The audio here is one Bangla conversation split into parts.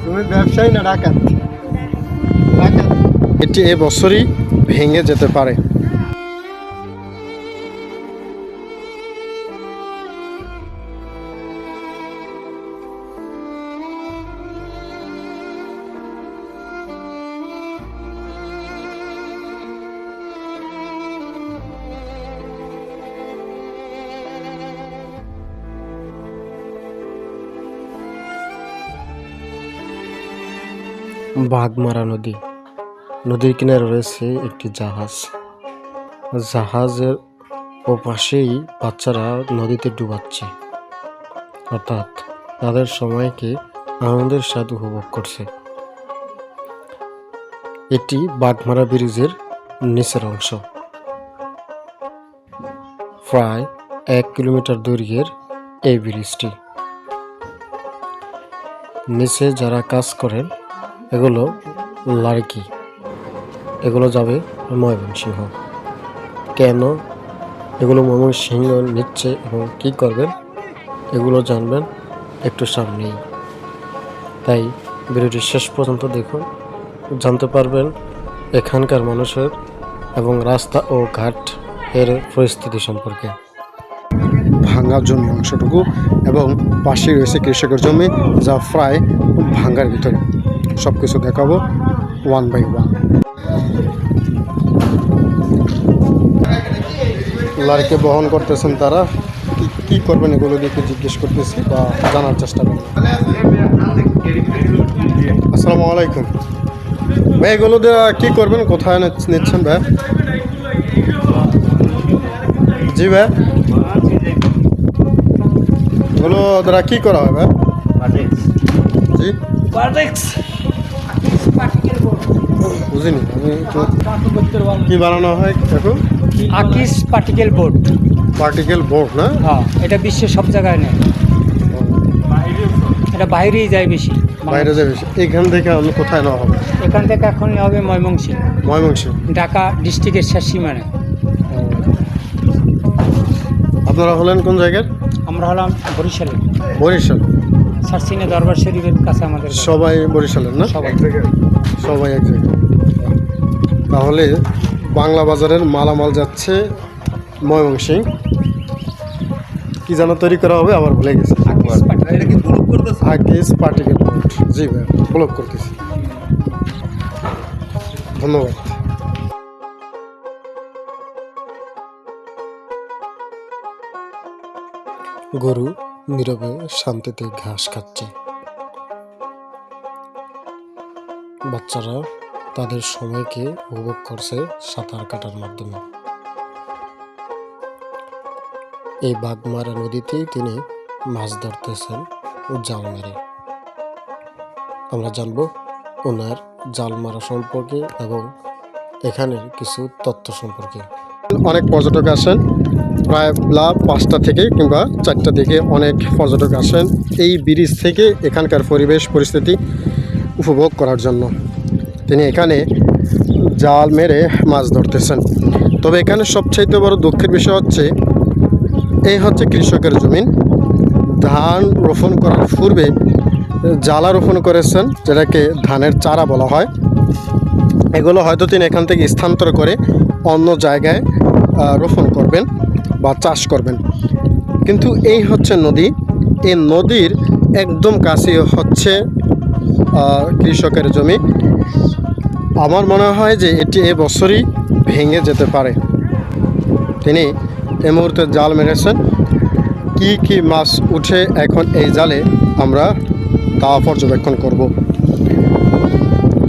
তুমি ব্যবসায়ী না ডাকাত? ডাকাত। এটি এবছরই ভেঙে যেতে পারে। বাঘমারা নদী, নদীর কিনারে রয়েছে একটি জাহাজ। জাহাজের ওপাশেই বাচ্চারা নদীতে ডুবাচ্ছে, অর্থাৎ তাদের সময়কে আনন্দের সাথে উপভোগ করছে। এটি বাঘমারা ব্রিজের নিচের অংশ। প্রায় 1 কিলোমিটার দৈর্ঘ্যের এই ব্রিজটি। নিচে যারা কাজ করেন এগুলো লাড়কি, এগুলো যাবে ময়মনসিংহ। কেন এগুলো ময়মনসিংহ নিচ্ছে এবং কী করবেন এগুলো জানবেন একটু সামনেই। তাই ভিডিওটি শেষ পর্যন্ত দেখুন, জানতে পারবেন এখানকার মানুষের এবং রাস্তা ও ঘাট এর পরিস্থিতি সম্পর্কে। ভাঙ্গা জমি অংশটুকু এবং পাশে রয়েছে কৃষকের জমি, যা প্রায় ভাঙ্গার ভিতরে। সব কিছু দেখাবো 1 বাই 1। লাড়িকে বহন করতেছেন তারা, কি করবেন এগুলো দেখে জিজ্ঞেস করতেছি বা জানার চেষ্টা করবেন। আসসালামু আলাইকুম ভাই, এগুলো দিয়ে কী করবেন, কোথায় নিচ্ছেন ভাই? জি ভাই, এগুলো দ্বারা কী করা হয় ভাই? জি বুঝিনি আমি, কি বানানো হয় এখন? আকিস পার্টিকেল বোর্ড। পার্টিকেল বোর্ড না? হ্যাঁ, এটা বিশ্বের সব জায়গায় নেই, এটা বাইরেই যায় বেশি। বাইরে যায় বেশি। এখান থেকে আমি কোথায় নেওয়া হবে? এখান থেকে এখন হবে ময়মনসিংহ, ময়মনসিংহ, ঢাকা ডিস্ট্রিক্টের শেষ সীমানে। আপনারা হলেন কোন জায়গার? আমরা হলাম বরিশালে, বরিশাল। সারসিনা দরবার শরীফের কাছে আমাদের বাড়ি। সবাই বরিশালের না? সবাই সবাই এক জায়গায়। তাহলে বাংলা বাজারের মালামাল যাচ্ছে ময়মনসিংহ। কি যেন তৈরি করা হবে আবার ভুলে গেছি। আকিস পার্টিকেল বোর্ড। জি ভাই, ব্লক করতেছি। ধন্যবাদ। গরু নীরবে শান্তিতে ঘাস খাচ্ছে। বাচ্চারা তাদের সময়কে উপভোগ করছে সাঁতার কাটার মাধ্যমে। এই বাঘমারা নদীতেই তিনি মাছ ধরতেছেন জাল মেরে। আমরা জানবো ওনার জাল মারা সম্পর্কে এবং এখানের কিছু তথ্য সম্পর্কে। অনেক পর্যটক আসেন, প্রায় 5টা থেকে কিংবা 4টা দিকে অনেক পর্যটক আসেন এই ব্রিজ থেকে এখানকার পরিবেশ পরিস্থিতি উপভোগ করার জন্য। তিনি এখানে জাল মেরে মাছ ধরতেছেন। তবে এখানে সবচাইতে বড় দুঃখের বিষয় হচ্ছে, এই হচ্ছে কৃষকের জমিন। ধান রোপণ করার পূর্বে জ্বালা রোপণ করেছেন, যেটাকে ধানের চারা বলা হয়। এগুলো হয়তো তিনি এখান থেকে স্থানান্তর করে অন্য জায়গায় রোপণ করবেন বা চাষ করবেন। কিন্তু এই হচ্ছে নদী, এই নদীর একদম কাছে হচ্ছে কৃষকের জমি। আমার মনে হয় যে এটি এবছরই ভেঙে যেতে পারে। তিনি এই মুহূর্তে জাল মেরেছেন। কি কি মাছ উঠে এখন এই জালে আমরা তা পর্যবেক্ষণ করব।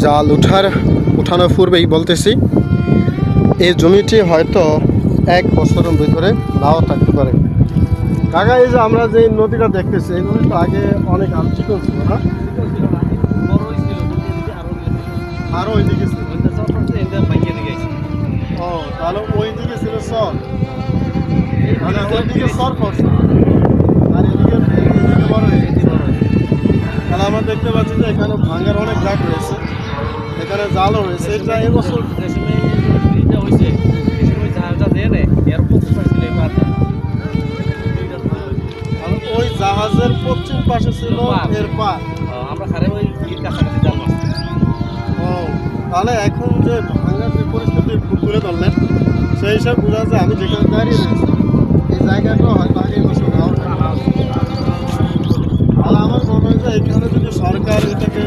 জাল উঠানোর পূর্বেই বলতেছি, এই জমিটি হয়তো 1 বছরের ভিতরে নাও থাকতে পারে। কাকা, এই যে আমরা যে নদীটা দেখতেছি, এই নদী তো আগে অনেক চিকন ছিল না? আরো ওইদিকে ছিল। ও, তাহলে ওইদিকে ছিল সর, মানে ওইদিকে সর করছে আর এদিকে বড় হয়ে গেছে। তাহলে আমরা দেখতে পাচ্ছি যে এখানে ভাঙ্গার অনেক জায়গা রয়েছে, এখানে জালও রয়েছে। এটা এবছর ওই জাহাজের পশ্চিম পাশে ছিল এর পার। আমরা খারে ওই কাছাকাছি জাল মাছ। ও তাহলে এখন যে ভাঙার যে পরিস্থিতি তুলে ধরলেন সেই হিসাবে বোঝা যায় আমি যেখানে দাঁড়িয়ে রয়েছি এই জায়গাটাও হয়তো আগে বছর তাহলে আমার মনে হয় যে এখানে যদি সরকার এটাকে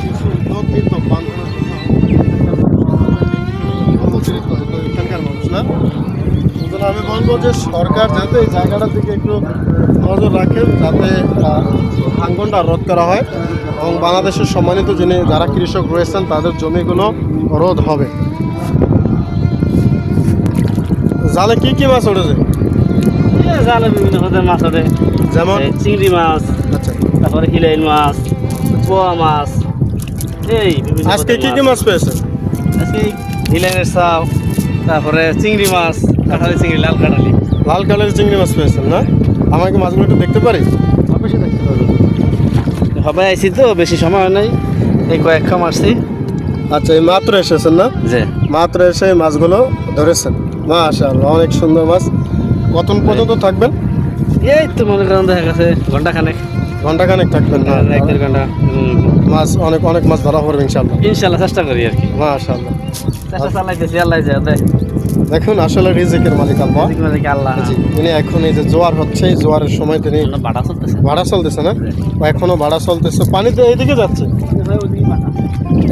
কিছু উদ্যোগ নিত বাঁধানোর জন্য অতিরিক্ত হয়তো এখানকার মানুষ না সেজন্য আমি বলবো যে সরকার যাতে এই জায়গাটার দিকে একটু নজর রাখে যাতে ভাঙনটা রোধ করা হয় এবং বাংলাদেশের সম্মানিত যিনি যারা কৃষক রয়েছেন তাদের জমিগুলো রোধ হবে। জালে কি কি মাছ উঠেছে? জালে বিভিন্ন ধরনের মাছ ওঠে, যেমন চিংড়ি মাছ, আচ্ছা তারপরে হিলাইন মাছ, পোয়া মাছ, এই বিভিন্ন আজকে কি কি ধরনের মাছ পেয়েছে? আজকে হিলাইনের চাও, তারপরে চিংড়ি মাছ, কাঁঠালি চিংড়ি, লাল কাঁঠালি। লাল কালারের চিংড়ি মাছ পেয়েছেন না? আমাকে মাছগুলো একটু দেখতে পারি? বেশি দেখতে পারবেন, সবাই আইসি তো বেশি সময় নাই, এই কয়েকটা মারছি। আচ্ছা এই মাত্র এসেছেন না? যে মাত্র এসে এই মাছগুলো ধরেছেন, মাশাআল্লাহ অনেক সুন্দর মাছ। কতক্ষণ পর্যন্ত থাকবেন? এই তো মনে করেন দেখা গেছে ঘন্টাখানেক, ঘন্টাখানেক থাকবেন না? 1-1.5 ঘন্টা। মাছ অনেক অনেক মাছ ধরা পড়বে ইনশাআল্লাহ। ইনশাল্লাহ চেষ্টা করি আর কি, মাশাআল্লাহ চেষ্টা চালাইতেছি, আল্লাহ যায় দেয়। দেখুন আসলে রিজিকের মালিক আল্লাহ। এদিক মানে কি আল্লাহ। জি, তিনি এখন এই যে জোয়ার হচ্ছে এই জোয়ারের সময় তিনি বাড়া চলতেছে, ভাড়া চলতেছে না? এখনো ভাড়া চলতেছে, পানি তো এইদিকে যাচ্ছে,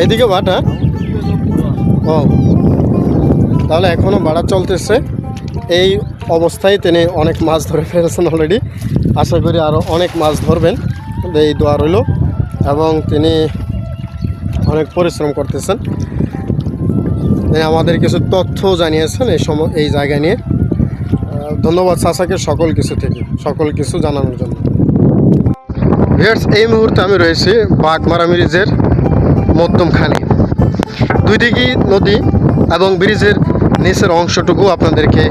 এইদিকে ভাটা। ও তাহলে এখনো ভাড়া চলতেছে, এই অবস্থায় তিনি অনেক মাছ ধরে ফেলেছেন অলরেডি। আশা করি আরও অনেক মাছ ধরবেন, এই দোয়া রইল। এবং তিনি অনেক পরিশ্রম করতেছেন, তিনি আমাদের কিছু তথ্য জানিয়েছেন এই জায়গা নিয়ে। ধন্যবাদ চাচাকে সকল কিছু থেকে সকল কিছু জানানোর জন্য। ভিউয়ার্স এই মুহূর্তে আমি রয়েছি বাগমারা ব্রিজের মধ্যমখানে, দুই দিকেই নদী এবং ব্রিজের নিচের অংশটুকু আপনাদেরকে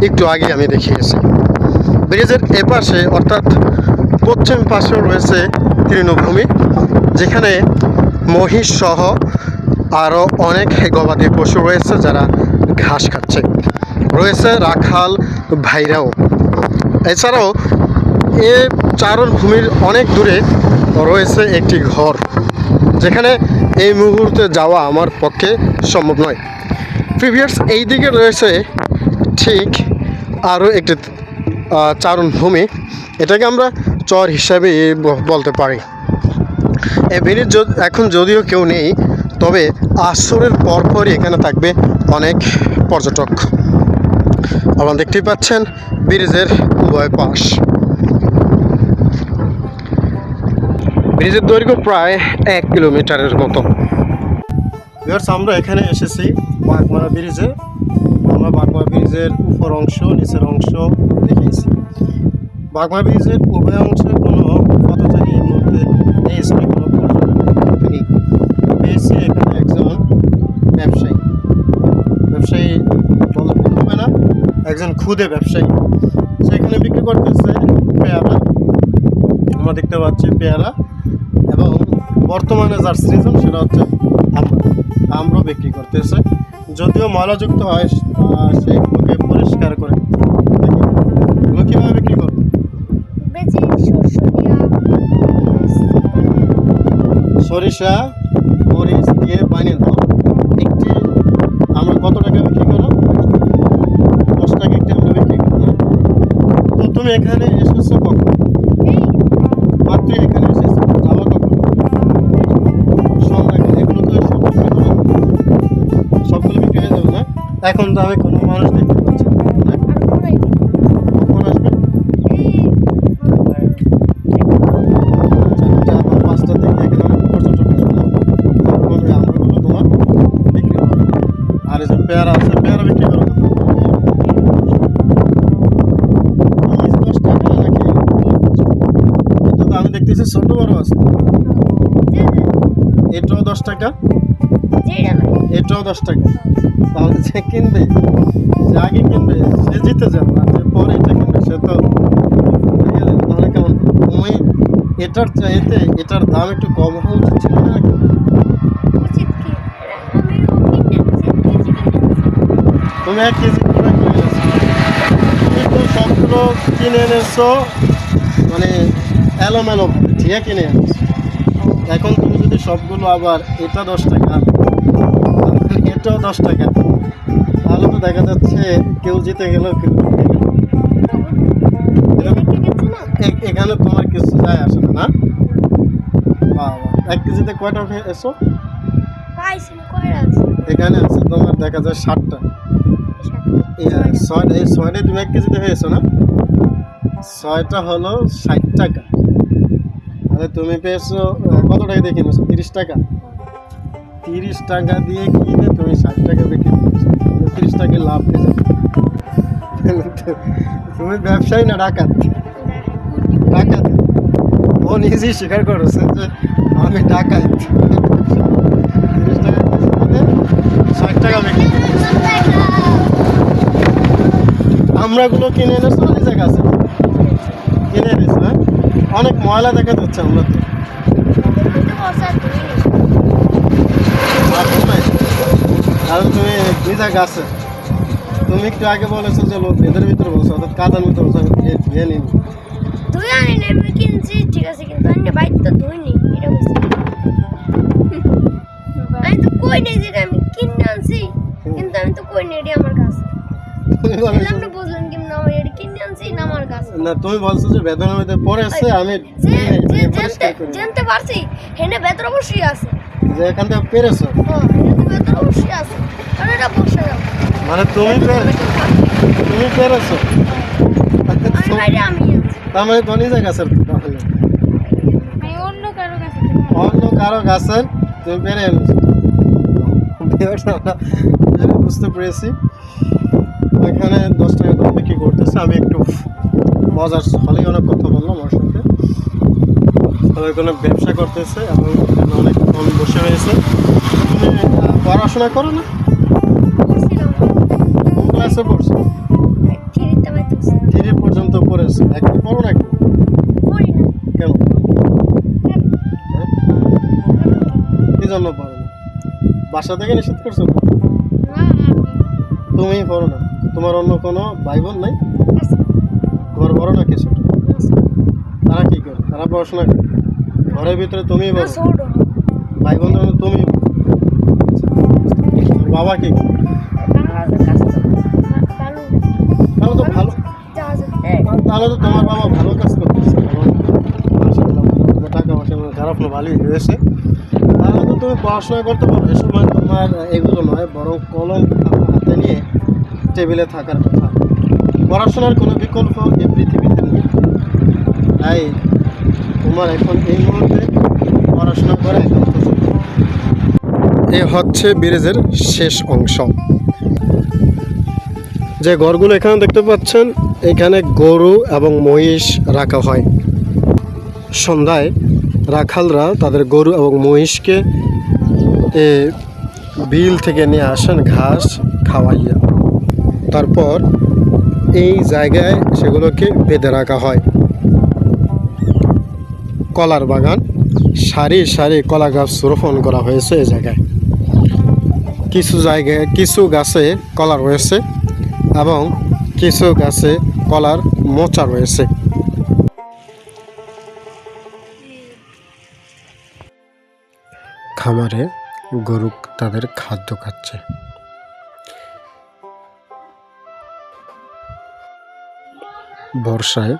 একটু আগে আমি দেখিয়েছি। ব্রিজের এপাশে অর্থাৎ পশ্চিম পাশেও রয়েছে তৃণভূমি, যেখানে মহিষ সহ আরও অনেক গবাদি পশু রয়েছে যারা ঘাস খাচ্ছে, রয়েছে রাখাল ভাইরাও। এছাড়াও এ চারণ ভূমির অনেক দূরে রয়েছে একটি ঘর, যেখানে এই মুহূর্তে যাওয়া আমার পক্ষে সম্ভব নয়। প্রিভিয়ার্স এই দিকে রয়েছে ঠিক আরও একটি চারণভূমি, এটাকে আমরা চর হিসাবে বলতে পারি। এই ব্রিজ এখন যদিও কেউ নেই, তবে আসরের পরপরই এখানে থাকবে অনেক পর্যটক। আপনারা দেখতেই পাচ্ছেন ব্রিজের উভয় পাশ। ব্রিজের দৈর্ঘ্য প্রায় 1 কিলোমিটারের মতো। আমরা এখানে এসেছি বাগমারা ব্রিজে। আমরা বাগমারা ব্রিজের উপর অংশ নিচের অংশ দেখিয়েছি। বাগমারা ব্রিজের উভয় অংশে কোনো পথচারী এই মুহূর্তে এই স্থানে কোনো পর্যটক নেই। পেয়েছি এখানে একজন ব্যবসায়ী বলা ভুল হবে না, একজন ক্ষুদে ব্যবসায়ী, সেখানে বিক্রি করতেছে পেয়ারা। আমরা দেখতে পাচ্ছি পেয়ারা, এবং বর্তমানে যার সিজন সেটা হচ্ছে আমরাও বিক্রি করতেছে। যদিও ময়লাযুক্ত হয় সেইগুলোকে পরিষ্কার করে এগুলো কীভাবে বিক্রি করবে? সরিষা মরিচ দিয়ে বানিয়ে দাও। একটি আমরা কত টাকা বিক্রি করো? 10 টাকা একটি আমরা বিক্রি করি। তো তুমি এখানে এসেছো কখন? মাত্র এখানে এসেছো, যাওয়া কখন? সন্ধ্যা। এগুলো তো সবগুলো বিক্রি হয়ে যাবে না? এখন তো আমি কোনো মানুষ দেখতে পাচ্ছি না। কখন আসবে? 4টা বা 5টার দিকে এখানে অনেক পর্যটক আসবে। আমরাগুলো তোমার বিক্রি করো। আর এই যে পেয়ারা আছে, পেয়ারা বিক্রি করো। 10 টাকা নাকি? এটা তো আমি দেখতেছি ছোট বড় আছে। এটাও 10 টাকা, এটাও 10 টাকা। তাহলে যে কিনবে, যে আগে কিনবে সে জিতে যাবে, আর যে পরে এটা কিনবে সে তো তাহলে কেমন? তুমি এটার চাইতে এটার দাম একটু কম হওয়া উচিত ছিল না? তুমি 1 কেজি করে কিনে এনেছো, তুমি তো সবগুলো কিনে এনেছো মানে এলোমেলো ঠিক কিনে আনিস। এখন তুমি যদি সবগুলো আবার এটা 10 টাকা এটাও 10 টাকা, তাহলে তো দেখা যাচ্ছে কেউ জিতে গেল কেউ জিতে গেল। এখানে তোমার কিছু যায় আসে না, না? বাবা, 1 কেজিতে কয়টা উঠে এসো? এখানে আছে তোমার দেখা যায় 60টা। এই 6টায় তুমি 1 কেজিতে হয়েছো না? 6টা হলো 60 টাকা। তাহলে তুমি পেয়েছো কত টাকা দিয়ে কিনেছো? 30 টাকা। 30 টাকা দিয়ে কিনে তুমি 60 টাকা বিক্রি করছো, 30 টাকা লাভ পেয়েছো। তুমি ব্যবসায়ী না ডাকাত? ডাকাত। ও নিজেই স্বীকার করেছে যে আমি ডাকাত। 30 টাকা কিনে 60 টাকা বিক্রি করছো। আমরাগুলো কিনে এনেছো না নিজের কাছে? কিনে এনেছো, হ্যাঁ? অনেক ময়লা দেখা যাচ্ছে আমরা তো। কারণ তুমি নিজের গাছে, তুমি একটু আগে বলেছো যে লোক ভেতর ভিতরে বলছো, অর্থাৎ কাদার ভিতরে বলছো, আমি ধুয়ে নিই। ধুই আনি না, আমি কিনছি ঠিক আছে, কিন্তু আমি বাইরে তো ধুইনি, এটা বুঝছি। আমি তো কই নেই যে আমি কিনে আনছি, কিন্তু আমি তো কই নেই, এটি আমার কাছে। তুমি বলেছো আপনি বুঝলেন কিন্তু আমার এটি কিনে আনছি না আমার কাছে। না, তুমি বলছো যে বেদনার মধ্যে পড়েছে, আমি জানতে পারছি হেনে ভেতর অবশ্যই আছে। যে এখান থেকে পেরেছো, ভেতর অবশ্যই আছে, কারণ এটা বসে যাবে। মানে তুমি পেরেছো। আমি বাইরে আমি আনছি। তার মানে তো নিজের গাছের তাহলে আমি অন্য কারো কাছে অন্য কারো গাছের তুমি পেরে এনেছো। বুঝতে পেরেছি। ওইখানে 10 টাকা দাম বিক্রি করতেছে। আমি একটু মজার ফলেই অনেক কথা বললাম ওর সাথে। তবে কোনো ব্যবসা করতেছে এবং এখানে অনেক ফোন বসে হয়েছে। তুমি পড়াশোনা করো না? বলছিলাম কোন ক্লাসে পড়ছো? থ্রিতে আমি তো 3 পর্যন্ত পড়েছো, এখন পড়ো না? পড়ি না। কেন? হ্যাঁ? কি জন্য পড়ো না? বাসা থেকে নিষেধ করছো? না তুমি পড়ো না? তোমার অন্য কোনো ভাই বোন নাই? তোমার বড় না কিছু? তারা কি করে? তারা পড়াশোনা করে? ঘরের ভিতরে তুমিই বড়, ছোট ভাই বোনদের মধ্যে তুমি বড়। তোর বাবা কি করে? তাহলে তো ভালো, তাহলে তো তোমার বাবা ভালো কাজ করতেছে। টাকা পয়সা খারাপ না, ভালোই হয়েছে। তাহলে তো তুমি পড়াশোনা করতে পারো। এ সময় তোমার এগুলো নয়, বরং কলম খাতা হাতে নিয়ে টেবিলে থাকার কথা। পড়াশোনার কোনো বিকল্প এই পৃথিবীতে নেই। তাই তোমার এখন এই মুহূর্তে পড়াশোনা করে এ হচ্ছে ব্রিজের শেষ অংশ। যে ঘরগুলো এখানে দেখতে পাচ্ছেন, এখানে গরু এবং মহিষ রাখা হয়। সন্ধ্যায় রাখালরা তাদের গরু এবং মহিষকে বিল থেকে নিয়ে আসেন ঘাস খাওয়াইয়া। তারপর এই জায়গায় সেগুলোকে বেঁধে রাখা হয়। কলার বাগান, সারি সারি কলা গাছ রোপণ করা হয়েছে এই জায়গায়। কিছু জায়গায় কিছু গাছে কলা রয়েছে এবং কিছু গাছে কলার মোচা রয়েছে। খামারে গরু তাদের খাদ্য খাচ্ছে। বর্ষায়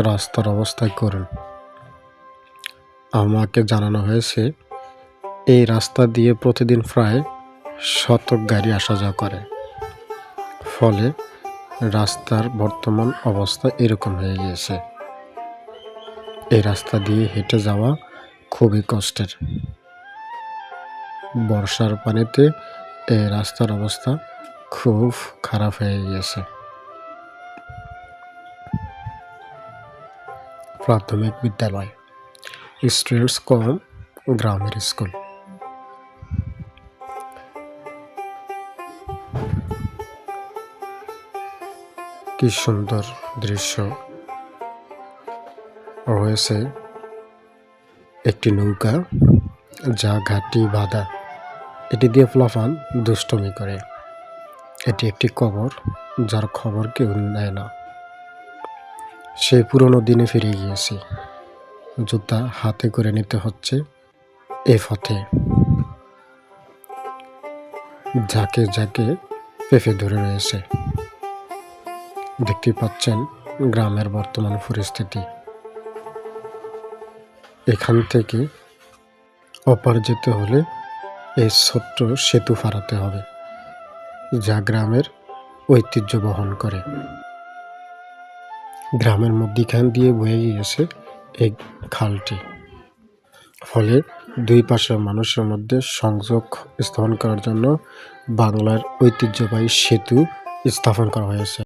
রাস্তার অবস্থা করুন। আমাকে জানানো হয়েছে এই রাস্তা দিয়ে প্রতিদিন প্রায় 100 গাড়ি আসা যাওয়া করে। ফলে রাস্তার বর্তমান অবস্থা এরকম হয়ে গিয়েছে। এই রাস্তা দিয়ে হেঁটে যাওয়া খুবই কষ্টের। বর্ষার পানিতে এই রাস্তার অবস্থা খুব খারাপ হয়ে গিয়েছে। প্রাথমিক বিদ্যালয়, স্টুডেন্টস কম, গ্রামের স্কুল। কি সুন্দর দৃশ্য রয়েছে। একটি নৌকা যা ঘাটি বাঁধা, এটি দিয়ে প্লাফান দুষ্টমি করে। এটি একটি কবর যার খবর কেউ নেয় না। সেই পুরনো দিনে ফিরে গিয়েছি। জুতা হাতে করে নিতে হচ্ছে এ পথে। ঝাঁকে ঝাঁকে পেঁপে ধরে রয়েছে। দেখতে পাচ্ছেন গ্রামের বর্তমান পরিস্থিতি। এখান থেকে অপার যেতে হলে এই ছোট্ট সেতু পারাতে হবে, যা গ্রামের ঐতিহ্য বহন করে। গ্রামের মধ্যিখান দিয়ে বয়ে গিয়েছে এই খালটি, ফলে দুই পাশের মানুষের মধ্যে সংযোগ স্থাপন করার জন্য বাংলার ঐতিহ্যবাহী সেতু স্থাপন করা হয়েছে।